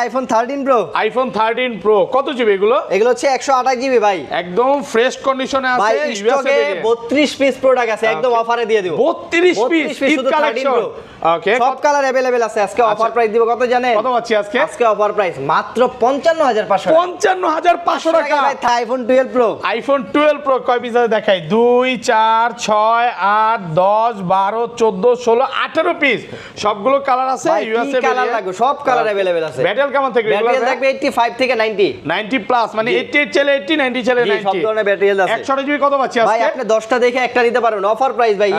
IPhone 13 pro. IPhone 13 pro কত GB এগুলো? এগুলো হচ্ছে 128 জিবি ভাই, একদম ফ্রেশ কন্ডিশনে আছে। ভাই স্টকে 32 পিস প্রোডাক্ট আছে, একদম অফারে দিয়ে দেব। 32 পিস শুধু 13 প্রো। ওকে, সব কালার अवेलेबल আছে। আজকে অফার প্রাইস দিব কত জানেন? কত পাচ্ছি আজকে? আজকে অফার প্রাইস মাত্র 55500। 55500 টাকা ভাই আইফোন 12 প্রো। আইফোন 12 প্রো কয় পিস আছে দেখাই? 2 4 6 8 10 12 14 16 18 পিস। সবগুলো কালার আছে। ইউএসএ কালার লাগবে, সব কালার अवेलेबल আছে। ব্যাটারি কেমন থাকবে? ব্যাটারি থাকবে 85 থেকে 90 90 প্লাস, মানে 88 চলে 80 90 চলে 90 সব ধরনের ব্যাটারি আছে। 100 জিবি কত পাচ্ছি আজকে? ভাই আপনি 10টা দেখে একটা নিতে পারবেন, অফার প্রাইস ভাই।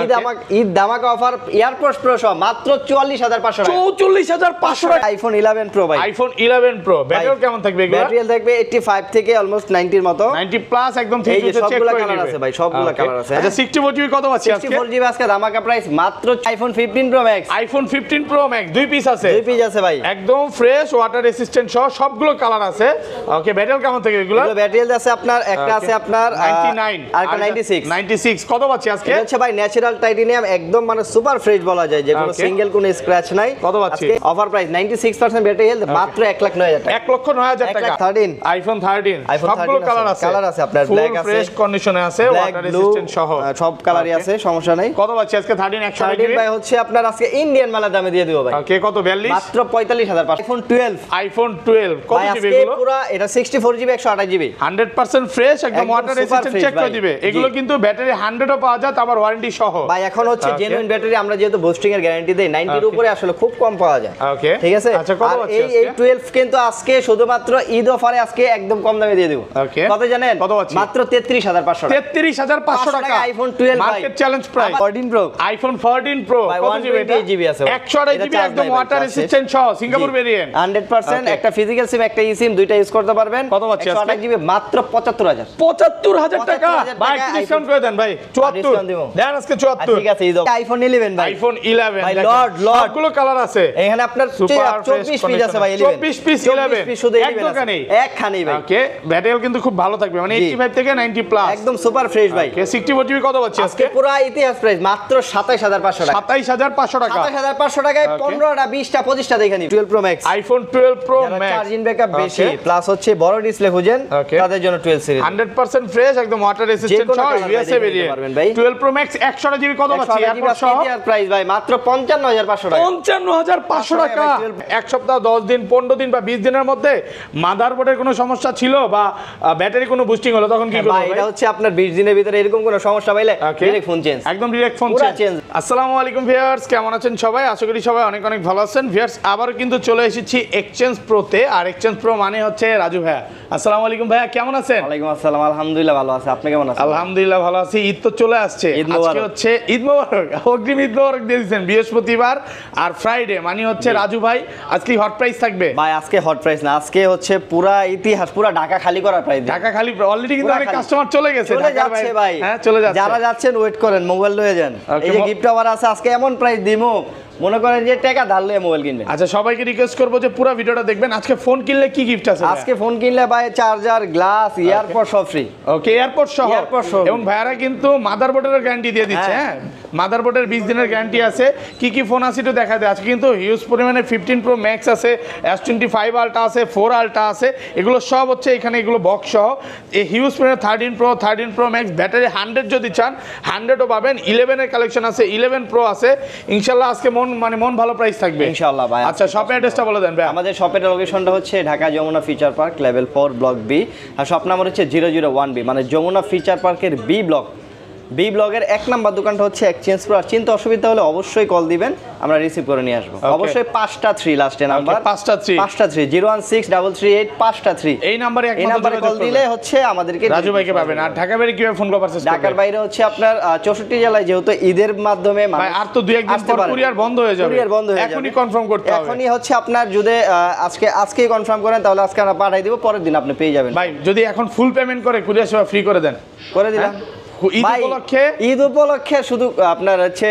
ঈদ ধামাকা অফার, এয়ারপোর্টস প্রো সহ মাত্র 44500 টাকা। 44500 টাকা আইফোন 11 প্রো ভাই। আইফোন 11 প্রো ব্যাটারি কেমন থাকবে এগুলো? ব্যাটারি থাকবে 85 থেকে অলমোস্ট 90 এর মতো। 90 প্লাস একদম ঠিক আছে, চেক সবগুলো করে কালার নেবে। আছে ভাই, সবগুলো কালার আছে। আচ্ছা 64 জিবি কত পাচ্ছি আজকে? 64 জিবি আজকে ধামাকা প্রাইস মাত্র iPhone 15 pro max. IPhone 15 pro max দুই পিস আছে। দুই পিস আছে ভাই, একদম ফ্রেশ ওয়াটার রেসিস্ট্যান্ট সহ সবগুলো কালার আছে। ওকে, ব্যাটারি কেমন থাকে এগুলো? ব্যাটারি আছে আপনার একটা আছে আপনার 99 আর একটা 96 কত পাচ্ছি আজকে? এটা হচ্ছে ভাই ন্যাচারাল টাইটানিয়াম, একদম মানে সুপার ফ্রেশ বলা যায়, যে কোনো সিঙ্গেল কোনো স্ক্র্যাচ নাই। কত পাচ্ছি? অফার প্রাইস 96% ব্যাটারি হেলথ মাত্র 1,09,000 টাকা। 1,09,000 টাকা। 13 আইফোন 13 আইফোন সবগুলো কালার আছে। কালার আছে আপনার, ব্ল্যাক আছে, ফ্রেশ কন্ডিশনে আছে, ওয়াটার রেসিস্ট্যান্ট সহ সব কালারই আছে, সমস্যা নাই। কত পাচ্ছি আজকে 13 100 13 ভাই হচ্ছে আপনার আজকে ইন্ডিয়ান মালের দামে দিয়ে দিব ভাই। ওকে, কত 42 মাত্র 45000। আইফোন 12 আইফোন 12 কত ভাই জিবি আজকে এগুলো? পুরো এটা 64 জিবি 128 জিবি 100% ফ্রেশ, একদম water super resistant fresh check করে ভাই। দিবে। এগুলো কিন্তু ব্যাটারি 100 ও পাওয়া যায়, আবার ওয়ারেন্টি সহ। ভাই এখন হচ্ছে জেনুইন ব্যাটারি, আমরা যেহেতু বুস্টিং এর গ্যারান্টি দেই, 90 এর উপরে আসলে খুব কম পাওয়া যায়। ওকে, ঠিক আছে। আচ্ছা কত আর পাচ্ছি এই আজকে? 12 কিন্তু আজকে শুধুমাত্র ঈদ অফারে আজকে একদম কম দামে দিয়ে দেব। ওকে, কত জানেন? কত পাচ্ছি? মাত্র 33500 টাকা। 33500 টাকা আইফোন 12 ভাই, market challenge price. 14 pro iPhone 14 pro ভাই, কত জিবি এটা? 128 জিবি আছে ভাই। 128 জিবি একদম ওয়াটার রেসিস্ট্যান্ট সহ, সিঙ্গাপুর ভেরিয়েন্ট। 100% একটা ফিজিক্যাল সিম একটা ই-সিম দুইটা ইউজ করতে পারবেন। কত পাচ্ছি আজকে? 128 জিবি মাত্র 75000। 75000 টাকা 75000 ভাই, টাকা ডিসকাউন্ট করে দেন ভাই। 74 discount দিব। দেন আজকে 74। ঠিক আছে, আইফোন 11 ভাই। আইফোন 11 ভাই, দেখেন, লর্ড সবগুলো কালার আছে। এখানে আপনার সুপার 24 পিস আছে ভাই। 24 পিস 11 পিস শুধু এক 11 দোকানে একখানেই ভাই। ওকে, ব্যাটারি কিন্তু খুব ভালো থাকবে, মানে 85 থেকে 90 প্লাস একদম সুপার ফ্রেশ ভাই। ওকে, 64 জিবি কত পাচ্ছি আজকে? আজকে পুরো ইতিহাস প্রাইস মাত্র 27500 টাকা। 27500 টাকা। 27500 টাকায় 15টা 20টা 25টা দেখে নিন। 12 pro max, iPhone 12 pro max, charging backup বেশি প্লাস হচ্ছে বড় ডিসপ্লে খুঁজেন, তাদের জন্য 12 সিরিজ 100% ফ্রেশ, একদম ওয়াটার রেসিস্ট্যান্ট সহ, USA variant. 12 pro max 100 GB কত পাচ্ছি? এয়ারপোর্ট সহ প্রাইস ভাই মাত্র 55500 টাকা। 55500 টাকা। এক সপ্তাহ 10 দিন 15 দিন বা 20 দিনের মধ্যে মাদারবোর্ডের কোনো সমস্যা ছিল বা ব্যাটারি কোনো বুস্টিং হলো, তখন কি করব ভাই? এটা হচ্ছে আপনার 20 দিনের ভিতরে এরকম কোনো সমস্যা পাইলে ডাইরেক্ট ফোন চেঞ্জ, একদম ডাইরেক্ট ফোন চেঞ্জ। আসসালামু আলাইকুম ভিউয়ার্স, কেমন আছেন সবাই? আশা করি সবাই অনেক অনেক ভালো আছেন। ভিউয়ার্স, আবার কিন্তু চলে এসেছি এক্সচেঞ্জ প্রোতে, আর এক্সচেঞ্জ প্রো মানে হচ্ছে রাজু ভাইয়া। আসসালামু আলাইকুম ভাইয়া, কেমন আছেন? ওয়ালাইকুম আসসালাম, আলহামদুলিল্লাহ ভালো আছে। আপনি কেমন আছেন? আলহামদুলিল্লাহ ভালো আছি। ঈদ তো চলে আসছে, আজকে হচ্ছে ঈদ মোবারক, অগ্রিম ঈদ মোবারক দিয়ে দিয়েছেন। বৃহস্পতিবার আর ফ্রাইডে মানে হচ্ছে রাজু ভাই আজকে হট প্রাইস থাকবে ভাই। আজকে হট প্রাইস না, আজকে হচ্ছে পুরা ইতিহাস, পুরা ঢাকা খালি করার প্রাইস। ঢাকা খালি অলরেডি কিন্তু অনেক কাস্টমার চলে গেছে, চলে যাচ্ছে ভাই। হ্যাঁ চলে যাচ্ছে। যারা যাচ্ছেন ওয়েট করেন, মোবাইল লয়ে যান। এই যে গিফট আবার আছে, আজকে এমন প্রাইস দিমু মনে করেন যে টাকা ধার লয়ে মোবাইল কিনবেন। আচ্ছা, সবাইকে রিকোয়েস্ট করবো যে পুরো ভিডিওটা দেখবেন। আজকে ফোন কিনলে কি গিফট আছে? আজকে ফোন কিনলে ভাই চার্জার, গ্লাস, এয়ারপড সব ফ্রি। ওকে, এয়ারপড সহ। এবং ভাইয়ারা কিন্তু মাদারবোর্ডের গ্যারান্টি দিয়ে দিচ্ছে। হ্যাঁ, মাদারবোর্ডের 20 দিনের গ্যারান্টি আছে। কি কি ফোন আছে একটু দেখা দেয়। আজকে কিন্তু হিউজ পরিমাণে 15 প্রো ম্যাক্স আছে, S25 আলট্রা আছে, 4 আলট্রা আছে, এগুলো সব হচ্ছে এখানে, এগুলো বক্স সহ। এই হিউজ পরিমাণে 13 প্রো ম্যাক্স ব্যাটারি 100 যদি চান 100ও পাবেন। 11 এর কালেকশন আছে, 11 প্রো আছে। ইনশাআল্লাহ আজকে মন ভালো প্রাইস থাকবে ইনশাআল্লাহ ভাই। আচ্ছা, শপের অ্যাড্রেসটা বলে দেন ভাই। আমাদের শপের লোকেশনটা হচ্ছে Dhaka Jamuna Future Park level 4 block B, আর শপ নাম্বার হচ্ছে 001B, মানে যমুনা ফিচার পার্কের বি ব্লগের 1 নাম্বার দোকানটা হচ্ছে এক্সচেঞ্জ প্রো। আর চিন্তা অসুবিধা হলে অবশ্যই কল দিবেন, আমরা রিসিভ করে নিয়ে আসবো। অবশ্যই 5টা 3 লাস্টে নাম্বার, 5টা 3 016338538 এই নাম্বারে কল দিলে হচ্ছে আমাদেরকে রাজু ভাইকে পাবেন। আর ঢাকা বাইরে কিভাবে ফোন কল পারচেজ করবেন? ঢাকার বাইরে হচ্ছে আপনার 64 জেলায়, যেহেতু ঈদের মাধ্যমে ভাই আর তো 2-1 দিন পর কুরিয়ার বন্ধ হয়ে যাবে। এখনই কনফার্ম করতে হবে। এখনই হচ্ছে আপনার যদি আজকেই কনফার্ম করেন তাহলে আজকে আমরা পাঠিয়ে দিব, পরের দিন আপনি পেয়ে যাবেন। ভাই যদি এখন ফুল পেমেন্ট করে কুরিয়ার সেবা ফ্রি করে দেন। করে দিলাম। ঈদ ভাই, উপলক্ষে ঈদ উপলক্ষে শুধু আপনার হচ্ছে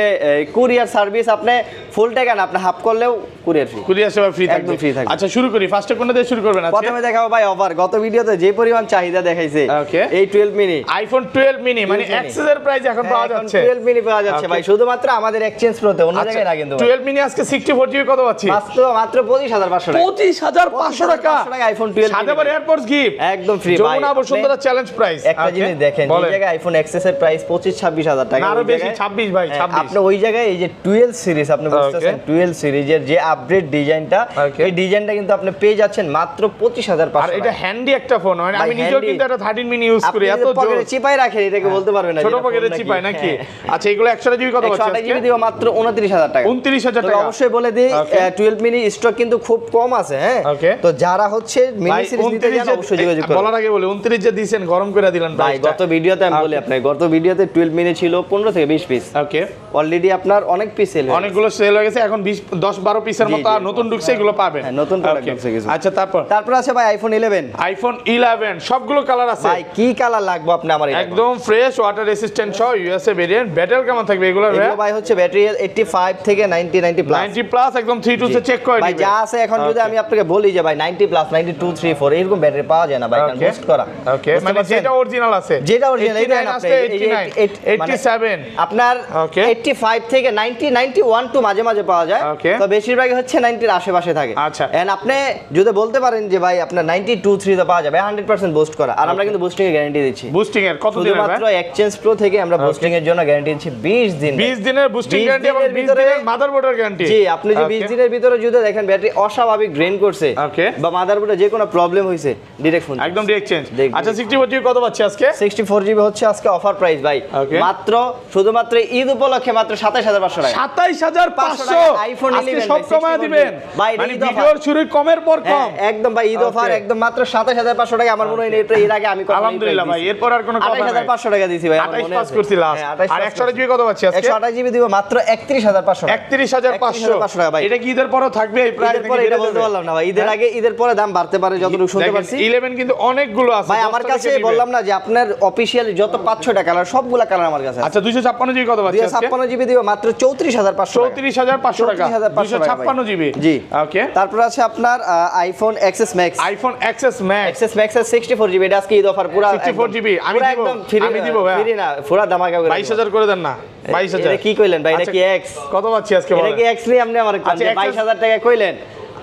কুরিয়ার সার্ভিস, আপনি ফুল টাকা না, আপনি হাফ করলেও কুরিয়ার ফ্রি, কুরিয়ার সেবা ফ্রি একদম free থাকবে। আচ্ছা শুরু করি, ফার্স্টে কোনটা দিয়ে শুরু করবেন আজকে? প্রথমে দেখাবো ভাই অফার। গত ভিডিওতে যে পরিমাণ চাহিদা দেখাইছে Okay. এই 12 মিনি, আইফোন 12 মিনি মানে 12 mini। এক্সেসের প্রাইস এখন পাওয়া যাচ্ছে 12 মিনি পাওয়া যাচ্ছে Okay. ভাই, শুধুমাত্র আমাদের এক্সচেঞ্জ প্রোতে, অন্য জায়গায় না কিন্তু ভাই। 12 মিনি আজকে 64 জিবি কত পাচ্ছি? মাত্র 25500 টাকা, 25500 টাকা, 25,500 টাকা আইফোন 12 সাথে আবার mini। এয়ারপোর্টস গিফট একদম ফ্রি ভাই। Jamuna Bashundhara challenge price. একটা জিনিস দেখেন, যে জায়গায় আইফোন এক্সএস এর প্রাইস 25-26 হাজার টাকা, আরো ওই বেশি জায়গায়- 26 ভাই 26 আপনি ওই জায়গায় এই যে 12 সিরিজ আপনি বুঝতেছেন, 12 সিরিজের যে আপডেট ডিজাইনটা, Okay. এই ডিজাইনটা কিন্তু আপনি পেয়ে যাচ্ছেন মাত্র 25,500 আর এটা হ্যান্ডি একটা ফোন, মানে ভাই, আমি নিজেও handy। কিন্তু একটা 13 মিনি ইউজ করি, এত পকেটে জোর চিপাই রাখেন, এটাকে বলতে পারবেন না ছোট যেটা পকেটে ফোন নাকি। চিপাই নাকি? হ্যাঁ। আচ্ছা এগুলো 128 জিবি কত পাচ্ছি 128 জিবি আজকে? দিব মাত্র 29,000 টাকা। 29,000 তবে টাকা। অবশ্যই বলে দিই Okay. 12 মিনি স্টক কিন্তু খুব কম আছে, হ্যাঁ। Okay. তো যারা হচ্ছে মিনি ভাই সিরিজ নিতে 29 চান অবশ্যই যোগাযোগ করুন। বলার আগে বলি 29 যে দিবেন গরম করে দিলেন ভাই প্রাইসটা। গত ভিডিওতে আমি বলি আপনাকে, গত ভিডিওতে 12 মিনি ছিল 15 থেকে 20 পিস, ওকে অলরেডি আপনার অনেক পিস সেল অনেকগুলো সেল হয়ে গেছে, এখন 10-12 পিসের জি, মতো জি। আর নতুন ঢুকছে, এগুলো পাবেন। হ্যাঁ, নতুন product Okay. ঢুকছে কিছু। আচ্ছা তারপর আছে ভাই আইফোন 11। আইফোন 11 সবগুলো কালার আছে ভাই কি কালার লাগবে আপনি আমার এটা? একদম ফ্রেশ ওয়াটার রেসিস্ট্যান্ট সহ ইউএসএ ভেরিয়েন্ট। ব্যাটারি কেমন থাকবে এগুলো? এগুলো ভাই হচ্ছে ব্যাটারি 85 থেকে 90 প্লাস। 90 প্লাস একদম 3 তে চেক করে ভাই দিবেন। যা আছে এখন যদি আমি আপনাকে বলি যে ভাই 90 প্লাস 92 34 এরকম ব্যাটারি পাওয়া যায় না ভাই, কারণ বুস্ট করা। ওকে বুঝতে মানে পারছেন? যেটা অরিজিনাল আছে, যেটা অরিজিনাল এই দেন 89 আপনি, আছে, এই যে 89 87 আপনার Okay. 85 থেকে 90 91 টু মাঝে মাঝে পাওয়া যায়, Okay. তো বেশিরভাগই হচ্ছে 90 এর আশেপাশে থাকে। আচ্ছা। এন্ড আপনি যদি বলতে পারেন যে ভাই আপনার 92 3 তে পাওয়া যাবে 100% বুস্ট করা, আর আমরা কিন্তু বুস্টিং এর গ্যারান্টি দিচ্ছি। বুস্টিং এর কত দিনের শুধুমাত্র এক্সচেঞ্জ প্রো থেকে আমরা বুস্টিং এর জন্য গ্যারান্টি দিচ্ছি 20 দিন। 20 দিনের বুস্টিং 20 গ্যারান্টি এবং দিনের 20 ভিতরে- দিনের মাদারবোর্ডের গ্যারান্টি। জি, আপনি যে 20 দিনের ভিতরে যদি দেখেন ব্যাটারি অস্বাভাবিক ড্রেন করছে Okay. বা মাদারবোর্ডে যে কোনো প্রবলেম হইছে, ডাইরেক্ট ফোন একদম ডিরেক্ট চেঞ্জ। দেখবেন। আচ্ছা 64 জিবি কত পাচ্ছি আজকে? 64 জিবি হচ্ছে আজকে অফার প্রাইস ভাই, Okay. মাত্র শুধুমাত্র ঈদ উপলক্ষে মাত্র 27500 টাকা। 27500 iPhone আজকে 11 সব ভাই, কমায় 64 দিবেন ভাই, মানে ঈদ offer। ভিডিওর শুরু কমের পর হ্যাঁ, কম। একদম ভাই ঈদ অফার, Okay. একদম মাত্র 27500 টাকা। আমার মনে হয় এটা এর আগে আমি কখনো আলহামদুলিল্লাহ ভাই, এরপর আর কোনো কথা নাই। 28500 টাকা দিছি ভাই, আমার 28 মনে পাস আছে। করছি লাস্ট। হ্যাঁ, 28 আর পাস 128 জিবি কত পাচ্ছি আজকে? 128 জিবি দিব মাত্র 31500 টাকা। 31500 টাকা ভাই। এটা কি ঈদের পরেও থাকবে এই প্রাইস? ঈদের পরে এটা বলতে পারলাম না ভাই, ঈদের আগে ঈদের পরে দাম বাড়তে পারে যতটুকু শুনতে পারছি। 11 কিন্তু অনেকগুলো আছে ভাই আমার 10টা কাছে থেকে নিবেন। বললাম না যে আপনার অফিশিয়ালি যত 5-6টা কালার, সবগুলা কালার আমার কাছে আছে। আচ্ছা 256 জিবি কত পাচ্ছি আজকে? 256 জিবি দিব মাত্র 34500 টাকা। 34500 টাকা। 256 জিবি। জি। ওকে। তারপর আছে আপনার iPhone XS max. IPhone XS max XS max এর 64 জিবি, এটা আজকে ঈদ অফার পুরো 64 জিবি আমি দিব, আমি দিব ভাই। ফ্রি না, পুরো ধামাকা করে 22000 করে দেন না। 22000 এটা কি কইলেন ভাই, এটা আচ্ছা, কি এক্স? কত পাচ্ছি আজকে এটা বলেন? কি এক্স নিয়ে আপনি আমার আচ্ছা, XS 22000 টাকা কইলেন,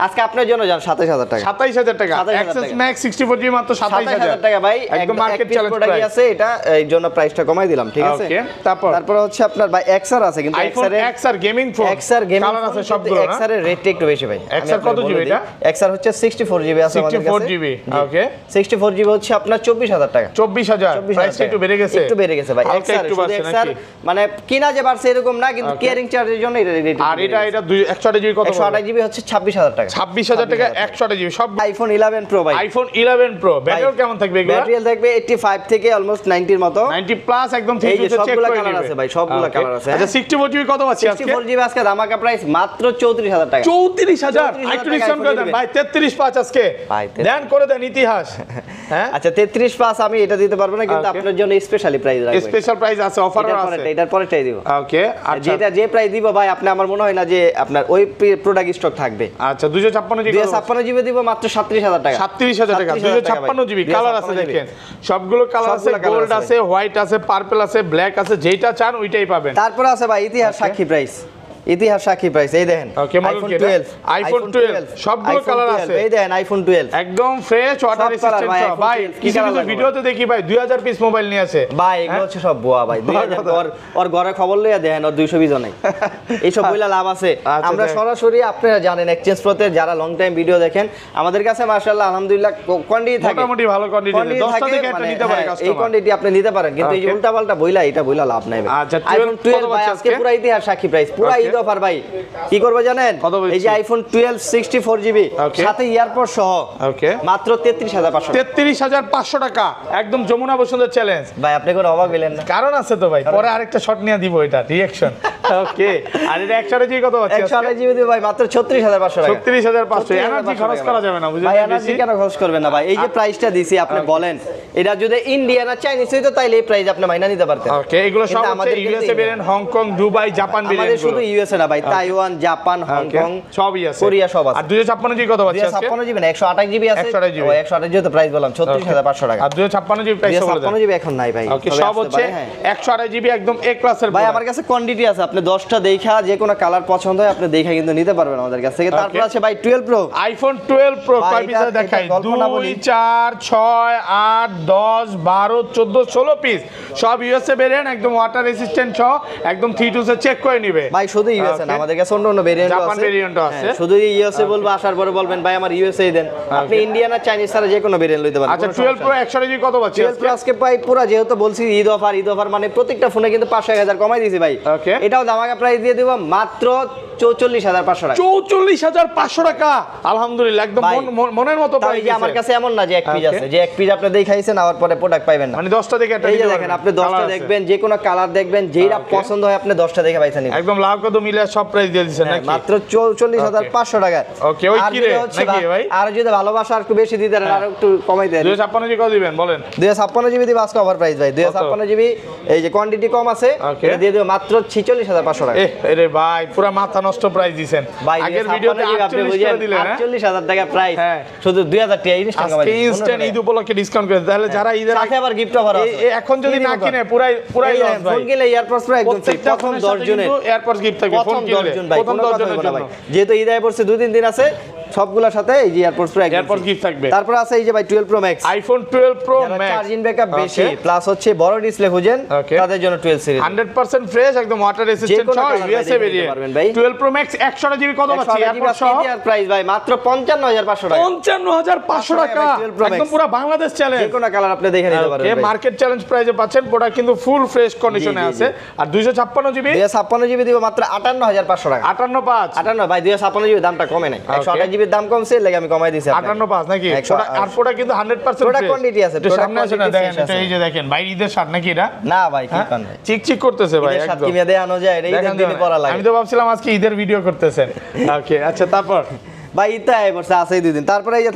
আজকে আপনার জন্য যান 27000 টাকা। 27000 টাকা। 27,000 এক্সএস টাকা। ম্যাক্স 64 জিবি মাত্র 27000 27000 টাকা ভাই, একদম মার্কেট চ্যালেঞ্জ প্রোডাক্ট প্রাইস। আছে, এটা এই জন্য প্রাইসটা কমাই দিলাম, ঠিক আছে? ওকে, তারপর হচ্ছে আপনার ভাই এক্সআর আছে, কিন্তু iPhone XR gaming phone XR gaming colour আছে সবগুলো না? এক্সআর এর রেটটা একটু বেশি ভাই। XR কত জিবি এটা? এক্সআর হচ্ছে 64 জিবি আছে আমাদের কাছে। 64 জিবি, ওকে। 64 জিবি হচ্ছে আপনার 24000 টাকা। 24000 প্রাইসটা একটু বেড়ে গেছে। একটু বেড়ে গেছে ভাই। হালকা এক্সআর একটু বাড়ছে এক্সআর নাকি? মানে কিনা যে বাড়ছে এরকম না, কিন্তু Okay. কেয়ারিং চার্জের জন্য এটা রেট। আর এটা 128 জিবি কত? 128 জিবি হচ্ছে 26000 টাকা। 26000 টাকা 128 জিবি সব। আইফোন 11 প্রো ভাই, আইফোন 11 প্রো ব্যাটারি কেমন থাকবে এগুলো? ব্যাটারি থাকবে 85 থেকে অলমোস্ট 90 এর মতো। 90 প্লাস একদম এই যে 3 চেক সবগুলা করে কালার নেবে। আছে ভাই, সবগুলা Okay. কালার আছে। আচ্ছা 64 জিবি কত পাচ্ছি আজকে? 64 জিবি আজকে ধামাকা প্রাইস মাত্র 34000 টাকা। 34000 34,000 একটু ডিসকাউন্ট করে দেন iPhone ভাই। 33.5 আজকে ভাই, দেন করে দেন ইতিহাস। হ্যাঁ আচ্ছা 33 প্লাস আমি এটা দিতে পারবো না, কিন্তু Okay. আপনার জন্য স্পেশালি প্রাইস রাখবো। স্পেশাল প্রাইস আছে, অফারও আছে। এটার পরেটাই দিব। ওকে আচ্ছা যে প্রাইস দিব ভাই, আপনি আমার মনে হয় না যে আপনার ওই প্রোডাক্ট স্টক থাকবে। আচ্ছা 256 জিবি 256 জিবি দিব মাত্র 37000 টাকা। 37000 টাকা। 256 জিবি কালার আছে, দেখেন সবগুলো কালার আছে, সবগুলো colour গোল্ড আছে। আছে, হোয়াইট আছে, পার্পল আছে, ব্ল্যাক আছে, যেটা চান ওইটাই পাবেন। তারপর আছে ভাই ইতিহাস সাক্ষী প্রাইস। ইতিহাস সাক্ষী প্রাইস, এই দেখেন Okay, model আইফোন কি এটা? 12, iPhone 12 সবগুলো iPhone কালার 12, আছে। এই দেখেন আইফোন 12 একদম ফ্রেশ ওয়াটার সব colour রেসিস্ট্যান্ট ভাই, সব iPhone ভাই। 12 কি কিছু colour কিছু লাগবে ভিডিওতে দেখি ভাই 2000 পিস মোবাইল নিয়ে আছে ভাই, এগুলো হচ্ছে সব বোয়া ভাই। 2000 ওর ঘরে খবর লইয়া দেখেন ওর 200 বিজন নাই। এইসব বইলা লাভ আছে। আচ্ছা, আমরা দেখ। সরাসরি আপনারা জানেন এক্সচেঞ্জ প্রতে যারা লং টাইম ভিডিও দেখেন, আমাদের কাছে মাশাআল্লাহ আলহামদুলিল্লাহ কোয়ান্টিটি থাকে, মোটামুটি ভালো কোয়ান্টিটি quantity 10টা থাকে, থেকে একটা মানে, নিতে পারে হ্যাঁ, এই কাস্টমার। কোয়ান্টিটি আপনি নিতে পারেন, কিন্তু এই যে Okay. উল্টাপাল্টা বইলা এটা বইলা লাভ নাই ভাই। আচ্ছা, 12 আইফোন 12 কত ভাই পাচ্ছি আজকে আজকে? পুরো ইতিহাস সাক্ষী প্রাইস, পুরো Okay. ঈদ অফার ভাই। কি করবে জানেন? কত বলছি? এই যে আইফোন 12 64 জিবি Okay. সাথে ইয়ারপড সহ ওকে মাত্র 33500 টাকা। 33500 টাকা একদম যমুনা বসুন্ধরা চ্যালেঞ্জ। ভাই আপনি কোনো অবাক হইলেন না? কারণ আছে তো ভাই, পরে আরেকটা শট নিয়ে দিব, এটা রিঅ্যাকশন ওকে আর এটা 128 জিবি কত পাচ্ছি 128 জিবি দিব ভাই মাত্র 36500 টাকা। 36500 এনার্জি খরচ করা যাবে না বুঝলেন ভাই এনার্জি কেন খরচ করবেন না ভাই, এই যে প্রাইসটা দিছি আপনি বলেন এটা যদি ইন্ডিয়ান আর চাইনিজ হইতো তাইলে এই প্রাইস আপনি মাইনা নিতে পারতেন। ওকে এগুলো সব হচ্ছে USA variant, Hong Kong, Dubai, Japan variant. আমাদের শুধু ইউএসএ না ভাই, তাইওয়ান, জাপান, হংকং সবই আছে, কোরিয়া সব আছে। আর 256 জিবি কত পাচ্ছি আজকে? 256 জিবি না 128 জিবি আছে। 128 জিবি। ও 128 জিবি তো প্রাইস বললাম 36500 টাকা। আর 256 জিবি প্রাইস বলে দেন। 256 জিবি এখন নাই ভাই। ওকে সব হচ্ছে 128 জিবি একদম এ ক্লাসের। ভাই আমার কাছে কোয়ান্টিটি আছে, আপনি 10টা দেখা যে কোনো কালার পছন্দ হয় আপনি দেখা কিন্তু নিতে পারবেন আমাদের কাছ থেকে। তারপর আছে ভাই 12 প্রো, আইফোন 12 প্রো কয় পিস দেখাই? 2 4 6 8 10 12 14 16 পিস, সব ইউএসএ ভেরিয়েন্ট, একদম ওয়াটার রেজিস্ট্যান্ট সহ, একদম 3 এ চেক করে নিবে ভাই। শুধু ইউএসএ না, আমাদের কাছে অন্য ভেরিয়েন্টও আছে, জাপান ভেরিয়েন্টও আছে। শুধু ইউএসএ বলবো, আসার পরে বলবেন ভাই আমার ইউএসএ দেন, আপনি ইন্ডিয়ান আর চাইনিজ ছাড়া যে কোনো ভেরিয়েন্ট লইতে পারেন। আচ্ছা 12 প্রো 128 জিবি কত পাচ্ছি 12 প্রো আজকে ভাই পুরো যেহেতু বলছি ঈদ অফার মানে প্রত্যেকটা ফোনে কিন্তু 500-1000 কমাই দিয়েছি ভাই। এটাও দামাকা প্রাইস দিয়ে দিব মাত্র 44500 টাকা। 44500 টাকা, আলহামদুলিল্লাহ একদম মনের মতো প্রাইস। তাই আমার কাছে এমন না যে এক পিস আছে, যে এক পিস আপনি দেখাইছেন আবার পরে প্রোডাক্ট পাইবেন না, মানে 10টা দেখে একটা এই যে দেখেন আপনি 10টা দেখবেন, যে কোনো কালার দেখবেন, যেটা পছন্দ হয় আপনি 10টা দেখে পাইছেন একদম লাভ কত মিলে সব প্রাইস দিয়ে দিবেন নাকি? মাত্র 44500 টাকা। ওকে ওই কি রে নাকি ভাই? আর যদি ভালোবাসা আর একটু বেশি দিতে দেন আর একটু কমাই দেন। 256 জিবি কত দিবেন বলেন? 256 জিবি দিব আজকে অফার প্রাইস ভাই। 256 জিবি এই যে কোয়ান্টিটি কম আছে, এটা দিয়ে দেব মাত্র 46500 টাকা। আরে ভাই পুরো মাথা নষ্ট প্রাইস দিবেন। আগের ভিডিওতে 48 করে দিলেন, 48000 টাকা প্রাইস, শুধু 2000 টাকা ইনস্ট্যান্ট কমাই দিবেন। ইনস্ট্যান্ট ঈদ উপলক্ষে ডিসকাউন্ট করে, তাহলে যারা ঈদের সাথে আবার গিফট অফার আছে। এখন যদি না কিনে পুরাই লস ভাই। ফোন কিনলে এয়ারপডস পুরো একদম ফ্রি, প্রথম 10 জনের এয়ারপডস গিফট থাকবে ফোন কিনলে, প্রথম 10 জনের জন্য। যেহেতু ঈদ আয় পড়ছে 2-3 দিন আছে, সবগুলোর সাথে এই যে এয়ারপডস পুরো একদম এয়ারপডস গিফট থাকবে। তারপর আছে এই যে ভাই 12 pro max, iPhone 12 pro max, charging backup বেশি প্লাস হচ্ছে বড় ডিসপ্লে খুঁজেন তাদের জন্য 12 সিরিজ 100% ফ্রেশ, একদম ওয়াটার রেজিস্ট্যান্ট সহ USA variant. 12 pro max 128 GB কত পাচ্ছি এয়ারপড সহ? এর প্রাইস ভাই মাত্র 55500 টাকা। 55500 টাকা, একদম পুরো বাংলাদেশ চ্যালেঞ্জ। যে কোনো কালার আপনি দেখে নিতে পারবেন। ওকে মার্কেট চ্যালেঞ্জ প্রাইসে পাচ্ছেন, প্রোডাক্ট কিন্তু ফুল ফ্রেশ কন্ডিশনে আছে। আর 256 জিবি 256 জিবি দিব মাত্র 58500 টাকা। 585 ভাই 256 জিবি দামটা কমে নাই, 128 জিবির দাম কমছে লাগে আমি কমাই দিয়েছি 585 নাকি? আর প্রোডাক্ট কিন্তু 100% প্রোডাক্ট কোয়ান্টিটি আছে, তো সামনে আছে না দেখেন, এটা এই যে দেখেন ভাই ঈদের শার্ট নাকি এটা? না ভাই কি পান ভাই, চিকচিক করতেছে ভাই একদম। সাথে কিনে দেখানো যায়, এটা ঈদের দিনে পরা লাগে। আমি তো ভাবছিলাম আজকে ঈদের ভিডিও করতেছেন। ওকে আচ্ছা তারপর ভাই ইতা আই বর্ষা আছে 2 দিন, তারপরে এই যে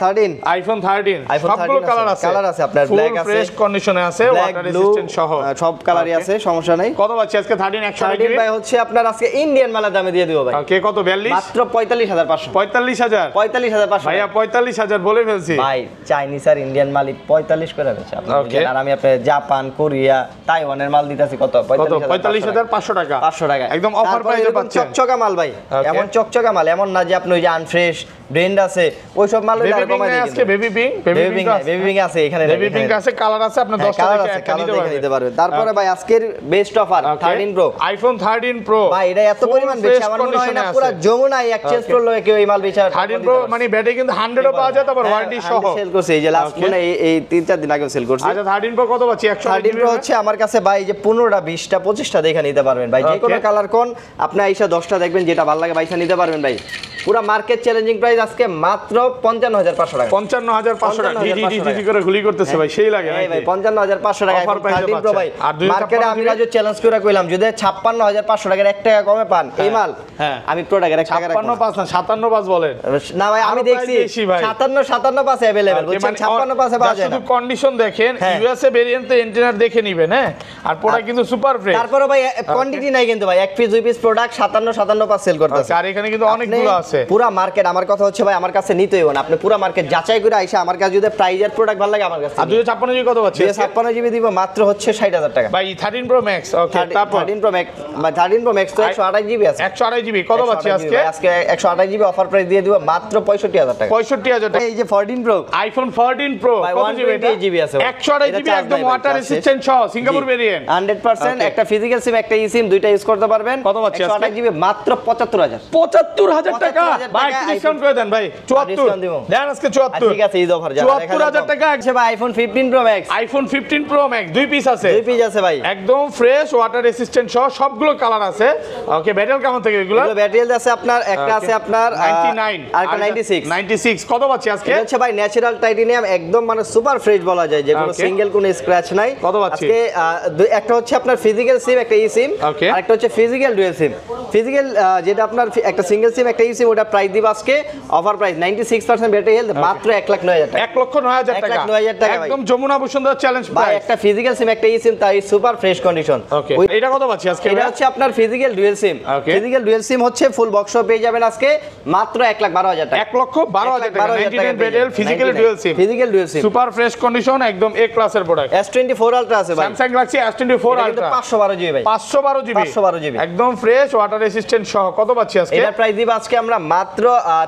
13 আইফোন 13 সবগুলো কালার আছে আপনার ব্ল্যাক আছে, ফ্রেশ কন্ডিশনে আছে, ওয়াটার রেজিস্ট্যান্ট সহ সব কালারই আছে, সমস্যা নাই। কত পাচ্ছি আজকে 13 128 ভাই হচ্ছে আপনার আজকে ইন্ডিয়ান মালের দামে দিয়ে দিব ভাই। ওকে কত 42 মাত্র 45500। 45000 ভাইয়া 45000 বলে ফেলছি ভাই। চাইনিজ আর ইন্ডিয়ান মাল 45 করে আছে আপনি বুঝেন, আর আমি আপনার জাপান, কোরিয়া, তাইওয়ানের মাল দিতেছি কত 45500 টাকা 500 টাকা একদম অফার প্রাইসে পাচ্ছেন। চকচকা মাল ভাই, এমন চকচকা মাল, এমন না যে আপনি ওই যে আনফ্রেশ ব্র্যান্ড আছে ওই সব মাল আর কমাই দিই। আজকে বেবি পিঙ্ক আছে, এখানে বেবি পিঙ্ক আছে, কালার আছে, আপনি 10 টাকা একটা নিতে পারবেন। তারপরে ভাই আজকের best offer 13 pro, iPhone 13 pro ভাই এটা এত পরিমাণ বেশি আমার মনে হয় না পুরো যমুনা এক্সচেঞ্জ প্রো লয়ে কেউ এই মাল বেচা 13 প্রো মানে ব্যাটারি কিন্তু 100 ও পাওয়া যায়, তারপর ওয়ারেন্টি সহ সেল করছে এই যে লাস্ট মানে এই 3-4 দিন আগে সেল করছে। আচ্ছা 13 প্রো কত পাচ্ছি 13 প্রো হচ্ছে আমার কাছে ভাই যে 15টা 20টা 25টা দেখে নিতে পারবেন ভাই, যে কোনো কালার কোন আপনি আইসা 10টা দেখবেন, যেটা ভালো লাগে বাইসা নিতে পারবেন ভাই। পুরো মার্কেট চ্যালেঞ্জিং প্রাইস আজকে মাত্র 55500 টাকা। 55500 টাকা ডিডি করে গুলি করতেছে ভাই, সেই লাগে ভাই 55500 টাকা অফার প্রাইসে 13 প্রো ভাই। আর মার্কেটে আমি রাজু চ্যালেঞ্জ করে কইলাম যদি 56500 টাকার 1 টাকা কমে পান এই মাল, আমি প্রোডাক্টের 1 টাকা রাখবো। 55 না 57 বলেন না ভাই, আমি দেখছি 57 পাশে अवेलेबल বুঝছেন, 56 পাশে পাওয়া যায় না। শুধু কন্ডিশন দেখেন, ইউএসএ ভেরিয়েন্টে ইন্টেরিয়র দেখে নেবেন, হ্যাঁ আর প্রোডাক্ট কিন্তু সুপার ফ্রেশ। তারপরে ভাই কোয়ান্টিটি নাই কিন্তু ভাই, 1 পিস 2 পিস প্রোডাক্ট 57 পাস সেল করতেছে। আর এখানে কিন্তু অনেকগুলো আছে। পুরো মার্কেট আমার কথা হচ্ছে ভাই আমার কাছে নিতেই হবে না, আপনি পুরো মার্কেট যাচাই করে আইসা আমার কাছে যদি প্রাইজের প্রোডাক্ট ভালো লাগে আমার কাছে। আর 256 জিবি কত পাচ্ছি? 256 জিবি দিব মাত্র হচ্ছে 60000 টাকা ভাই 13 প্রো ম্যাক্স। ওকে তারপর 13 প্রো ম্যাক্স, 13 প্রো ম্যাক্স তো 128 জিবি আছে। 128 জিবি কত পাচ্ছি আজকে? আজকে 128 জিবি অফার প্রাইস দিয়ে দিব মাত্র 65000 টাকা। 65000 টাকা। এই যে 14 প্রো আইফোন 14 প্রো কত জিবি এটা? 128 জিবি আছে 128 জিবি একদম ওয়াটার রেজিস্ট্যান্ট সহ সিঙ্গাপুর ভেরিয়েন্ট 100%। একটা ফিজিক্যাল সিম একটা ই সিম দুইটা ইউজ করতে পারবেন। কত পাচ্ছি আজকে? 128 জিবি মাত্র 75000। 75000 টাকা। ভাই টাকা ডিসকাউন্ট করে দেন ভাই 74 discount দিব। দেন আজকে 74 ঠিক আছে ঈদ অফার 74,000 টাকা আছে ভাই iPhone 15 pro max iPhone 15 pro max দুই পিস আছে দুই পিস আছে ভাই একদম ফ্রেশ ওয়াটার রেসিস্ট্যান্ট সহ সবগুলো কালার আছে ওকে ব্যাটারি কেমন থেকে এগুলো এগুলো ব্যাটারি আছে আপনার একটা আছে আপনার 99 আর একটা 96 96 কত পাচ্ছি আজকে এটা হচ্ছে ভাই ন্যাচারাল টাইটেনিয়াম একদম মানে সুপার ফ্রেশ বলা যায় যেগুলো Okay. সিঙ্গেল কোনো স্ক্র্যাচ নাই কত পাচ্ছি? আজকে একটা হচ্ছে আপনার ফিজিক্যাল সিম একটা ই সিম Okay. আর একটা হচ্ছে ফিজিক্যাল ডুয়াল সিম ফিজিক্যাল যেটা আপনার একটা সিঙ্গেল সিম একটা ই সিম ওটা প্রাইস দিব আজকে অফার প্রাইস 96% ব্যাটারি হেলথ মাত্র 1,09,000 টাকা 1,09,000 টাকা 1,09,000 টাকা ভাই। একদম যমুনা বসুন্ধরা চ্যালেঞ্জ ভাই প্রাইস একটা ফিজিক্যাল সিম একটা ই সিম তাই সুপার ফ্রেশ কন্ডিশন ওকে এটা কত পাচ্ছি আজকে এটা হচ্ছে আপনার ফিজিক্যাল ডুয়াল সিম Okay. ফিজিক্যাল ডুয়াল সিম হচ্ছে ফুল বক্স পেয়ে যাবেন আজকে মাত্র 1,12,000 টাকা 1,12,000 টাকা 99 battery physical dual SIM physical dual SIM super fresh condition একদম এ ক্লাসের প্রোডাক্ট S24 আলট্রা আছে ভাই স্যামসাং গ্যালাক্সি S24 এটা কিন্তু আলট্রা 512 জিবি ভাই 512 জিবি 512 জিবি একদম ফ্রেশ ওয়াটার রেসিস্ট্যান্ট সহ কত পাচ্ছি আজকে এটার প্রাইস দিব আজকে আমরা মাত্র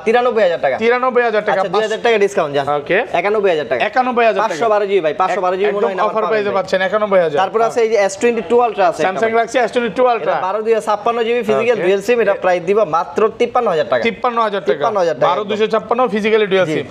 93,000 টাকা 93,000 টাকা আচ্ছা 2,000 টাকা ডিসকাউন্ট যান ওকে 91,000 টাকা 91,000 টাকা 512 জিবি ভাই 512 জিবি মনে হয় না অফার প্রাইসে পাচ্ছেন 91,000 তারপর আছে এই যে S22 আলট্রা আছে Samsung Galaxy S22 ultra 12,256 GB physical Okay. Dual SIM এটা প্রাইস দিব মাত্র 53,000 টাকা 53,000 টাকা 53,000 টাকা 12,256 ফিজিক্যালি ডুয়াল সিম